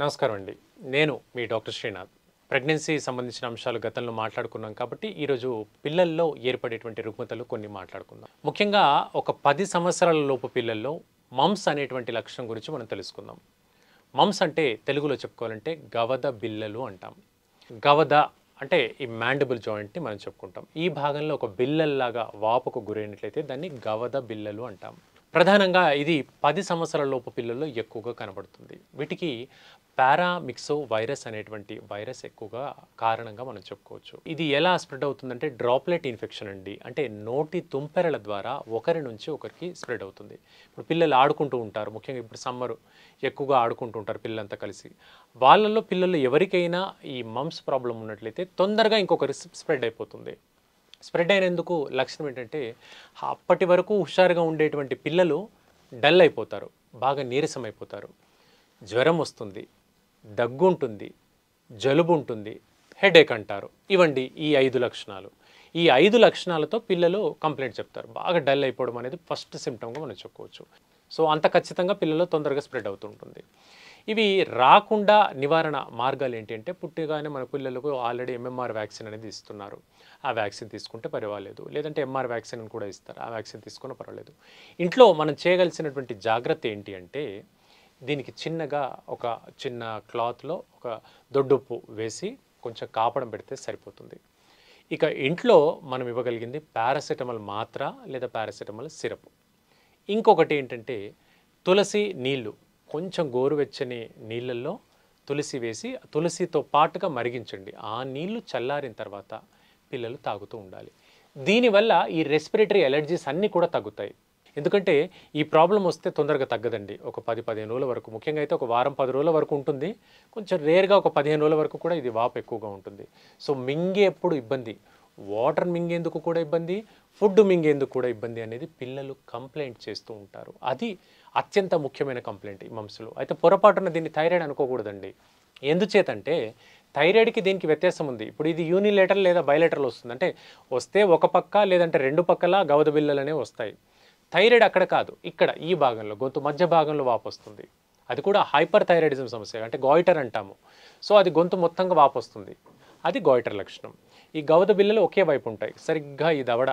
నమస్కారం అండి. నేను మీ డాక్టర్ శ్రీనాథ్. ప్రెగ్నెన్సీ సంబంధించిన అంశాలు గతంలో మాట్లాడుకున్నాం కాబట్టి, ఈరోజు పిల్లల్లో ఏర్పడేటువంటి రుగ్మతలు కొన్ని మాట్లాడుకుందాం. ముఖ్యంగా ఒక 10 సంవత్సరాల లోపు పిల్లల్లో మమ్స్ అనేటువంటి లక్షణం గురించి మనం తెలుసుకుందాం. మమ్స్ అంటే తెలుగులో చెప్పుకోవాలంటే గవద బిళ్ళలు అంటాం. గవద అంటే ఈ మ్యాండిబుల్ జాయింట్‌ని మనం చెప్పుకుంటాం. ఈ భాగంలో ఒక బిళ్ళల్లాగా వాపుకు గురైనట్లయితే దాన్ని గవద బిళ్ళలు అంటాం. ప్రధానంగా ఇది 10 సంవత్సరాల లోపు పిల్లల్లో ఎక్కువగా కనబడుతుంది. వీటికి పారామిక్సో వైరస్ అనేటువంటి వైరస్ ఎక్కువగా కారణంగా మనం చెప్పుకోవచ్చు. ఇది ఎలా స్ప్రెడ్ అవుతుందంటే డ్రాప్లెట్ ఇన్ఫెక్షన్ అండి. అంటే నోటి తుంపెరల ద్వారా ఒకరి నుంచి ఒకరికి స్ప్రెడ్ అవుతుంది. ఇప్పుడు పిల్లలు ఆడుకుంటూ ఉంటారు. ముఖ్యంగా ఇప్పుడు సమ్మరు ఎక్కువగా ఆడుకుంటూ ఉంటారు పిల్లలంతా కలిసి. వాళ్ళల్లో పిల్లలు ఎవరికైనా ఈ మమ్స్ ప్రాబ్లమ్ ఉన్నట్లయితే తొందరగా ఇంకొకరికి స్ప్రెడ్ అయిపోతుంది. స్ప్రెడ్ అయినందుకు లక్షణం ఏంటంటే అప్పటి వరకు హుషారుగా ఉండేటువంటి పిల్లలు డల్ అయిపోతారు, బాగా నీరసం అయిపోతారు, జ్వరం వస్తుంది, దగ్గు ఉంటుంది, జలుబు ఉంటుంది, హెడేక్ అంటారు. ఇవండి ఈ 5 లక్షణాలు. ఈ 5 లక్షణాలతో పిల్లలు కంప్లైంట్ చెప్తారు. బాగా డల్ అయిపోవడం అనేది ఫస్ట్ సిమ్టమ్గా మనం చెప్పుకోవచ్చు. సో అంత ఖచ్చితంగా పిల్లలు తొందరగా స్ప్రెడ్ అవుతూ ఉంటుంది. ఇవి రాకుండా నివారణ మార్గాలు ఏంటి అంటే పుట్టగానే మన పిల్లలకు ఆల్రెడీ ఎంఎంఆర్ వ్యాక్సిన్ అనేది ఇస్తున్నారు. ఆ వ్యాక్సిన్ తీసుకుంటే పర్వాలేదు. లేదంటే ఎంఆర్ వ్యాక్సిన్ కూడా ఇస్తారు. ఆ వ్యాక్సిన్ తీసుకున్నా పర్వాలేదు. ఇంట్లో మనం చేయగలిసినటువంటి జాగ్రత్త ఏంటి అంటే దీనికి చిన్నగా ఒక చిన్న క్లాత్లో ఒక దొడ్డుప్పు వేసి కొంచెం కాపడం పెడితే సరిపోతుంది. ఇక ఇంట్లో మనం ఇవ్వగలిగింది పారాసెటమాల్ మాత్ర లేదా పారాసెటమాల్ సిరప్. ఇంకొకటి ఏంటంటే తులసి నీళ్ళు, కొంచెం గోరువెచ్చని నీళ్ళల్లో తులసి వేసి తులసితో పాటుగా మరిగించండి. ఆ నీళ్లు చల్లారిన తర్వాత పిల్లలు తాగుతూ ఉండాలి. దీనివల్ల ఈ రెస్పిరేటరీ అలర్జీస్ అన్నీ కూడా తగ్గుతాయి. ఎందుకంటే ఈ ప్రాబ్లం వస్తే తొందరగా తగ్గదండి. ఒక 10-15 రోజుల వరకు, ముఖ్యంగా అయితే ఒక వారం 10 రోజుల వరకు ఉంటుంది. కొంచెం రేర్గా ఒక 15 రోజుల వరకు కూడా ఇది వాపు ఎక్కువగా ఉంటుంది. సో మింగేప్పుడు ఇబ్బంది, వాటర్ మింగేందుకు కూడా ఇబ్బంది, ఫుడ్ మింగేందుకు కూడా ఇబ్బంది అనేది పిల్లలు కంప్లైంట్ చేస్తూ ఉంటారు. అది అత్యంత ముఖ్యమైన కంప్లైంట్ ఈ మమ్స్లో. అయితే పొరపాటున దీన్ని థైరాయిడ్ అనుకోకూడదండి. ఎందుచేతంటే థైరాయిడ్కి దీనికి వ్యత్యాసం ఉంది. ఇప్పుడు ఇది యూనిలేటరల్ లేదా బైలేటరల్ వస్తుంది. అంటే వస్తే ఒక పక్క లేదంటే రెండు పక్కల గవద బిళ్ళలు అనేవి వస్తాయి. థైరాయిడ్ అక్కడ కాదు, ఇక్కడ ఈ భాగంలో గొంతు మధ్య భాగంలో వాపు వస్తుంది. అది కూడా హైపర్ థైరాయిడిజం సమస్య, అంటే గాయిటర్ అంటాము. సో అది గొంతు మొత్తంగా వాపు వస్తుంది. అది గాయిటర్ లక్షణం. ఈ గవద బిళ్ళలు ఒకే వైపు ఉంటాయి. సరిగ్గా ఈ దవడ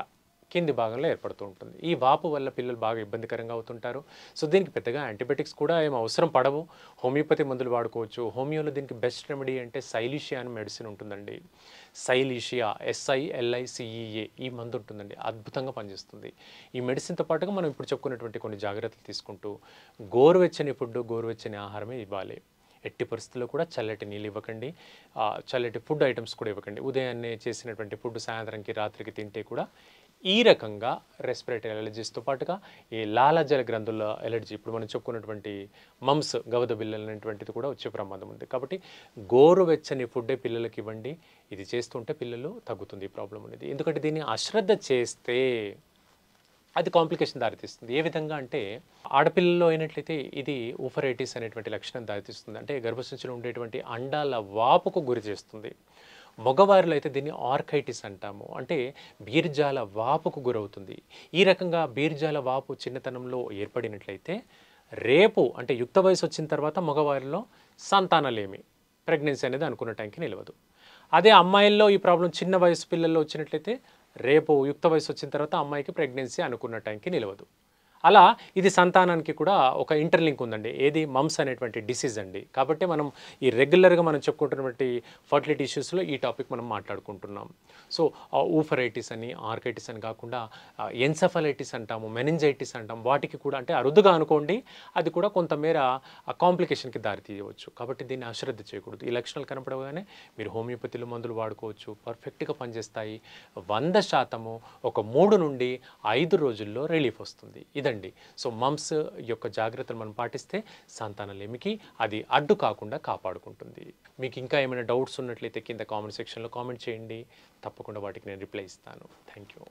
కింది భాగంలో ఏర్పడుతూ ఉంటుంది. ఈ వాపు వల్ల పిల్లలు బాగా ఇబ్బందికరంగా అవుతుంటారు. సో దీనికి పెద్దగా యాంటీబయాటిక్స్ కూడా ఏం అవసరం పడవు. హోమియోపతి మందులు వాడుకోవచ్చు. హోమియోలో దీనికి బెస్ట్ రెమెడీ అంటే సైలీషియా అని మెడిసిన్ ఉంటుందండి. సైలీషియా SILICEA ఈ మందు ఉంటుందండి. అద్భుతంగా పనిచేస్తుంది. ఈ మెడిసిన్తో పాటుగా మనం ఇప్పుడు చెప్పుకున్నటువంటి కొన్ని జాగ్రత్తలు తీసుకుంటూ గోరువెచ్చని ఫుడ్, గోరువెచ్చని ఆహారమే ఇవ్వాలి. ఎట్టి పరిస్థితుల్లో కూడా చల్లటి నీళ్ళు ఇవ్వకండి. చల్లటి ఫుడ్ ఐటమ్స్ కూడా ఇవ్వకండి. ఉదయాన్నే చేసినటువంటి ఫుడ్ సాయంత్రంకి రాత్రికి తింటే కూడా ఈ రకంగా రెస్పిరేటరీ అలర్జీస్తో పాటుగా ఈ లాలాజల గ్రంథుల ఎలర్జీ, ఇప్పుడు మనం చెప్పుకున్నటువంటి మమ్స్ గవద బిళ్ళలు అనేటువంటిది కూడా వచ్చే ప్రమాదం ఉంది. కాబట్టి గోరువెచ్చని ఫుడ్డే పిల్లలకి ఇవ్వండి. ఇది చేస్తుంటే పిల్లలు తగ్గుతుంది ఈ ప్రాబ్లం అనేది. ఎందుకంటే దీన్ని అశ్రద్ధ చేస్తే అది కాంప్లికేషన్ దారితీస్తుంది. ఏ విధంగా అంటే ఆడపిల్లల్లో అయినట్లయితే ఇది ఊఫరైటిస్ అనేటువంటి లక్షణం దారితీస్తుంది. అంటే గర్భసంచిలో ఉండేటువంటి అండాల వాపుకు గురి చేస్తుంది. మగవారిలో అయితే దీన్ని ఆర్కైటిస్ అంటాము. అంటే బీర్జాల వాపుకు గురవుతుంది. ఈ రకంగా బీర్జాల వాపు చిన్నతనంలో ఏర్పడినట్లయితే రేపు అంటే యుక్త వయసు వచ్చిన తర్వాత మగవారిలో సంతానలేమి, ప్రెగ్నెన్సీ అనేది అనుకున్న టైంకి నిలవదు. అదే అమ్మాయిల్లో ఈ ప్రాబ్లం చిన్న వయసు పిల్లల్లో వచ్చినట్లయితే రేపు యుక్త వయసు వచ్చిన తర్వాత అమ్మాయికి ప్రెగ్నెన్సీ అనుకున్న టైంకి నిలవదు. అలా ఇది సంతానానికి కూడా ఒక ఇంటర్లింక్ ఉందండి. ఏది మమ్స్ అనేటువంటి డిసీజ్ అండి. కాబట్టి మనం ఈ రెగ్యులర్గా మనం చెప్పుకుంటున్నటువంటి ఫర్టిలిటీ ఇష్యూస్లో ఈ టాపిక్ మనం మాట్లాడుకుంటున్నాం. సో ఊఫరైటిస్ అని, ఆర్కైటిస్ అని కాకుండా ఎన్సెఫలైటిస్ అంటాము, మెనింజైటిస్ అంటాం. వాటికి కూడా అంటే అరుదుగా అనుకోండి, అది కూడా కొంతమేర కాంప్లికేషన్కి దారి తీయవచ్చు. కాబట్టి దీన్ని అశ్రద్ధ చేయకూడదు. ఈ లక్షణాలు కనపడగానే మీరు హోమియోపతిలో మందులు వాడుకోవచ్చు. పర్ఫెక్ట్గా పనిచేస్తాయి. 100% ఒక 3 నుండి 5 రోజుల్లో రిలీఫ్ వస్తుంది. ఇదండి. సో మమ్స్ యొక్క జాగ్రత్తలు మనం పాటిస్తే సంతానలేమికి అది అడ్డు కాకుండా కాపాడుకుంటుంది. మీకు ఇంకా ఏమైనా డౌట్స్ ఉన్నట్లయితే కింద కామెంట్ సెక్షన్లో కామెంట్ చేయండి. తప్పకుండా వాటికి నేను రిప్లై ఇస్తాను. Thank you.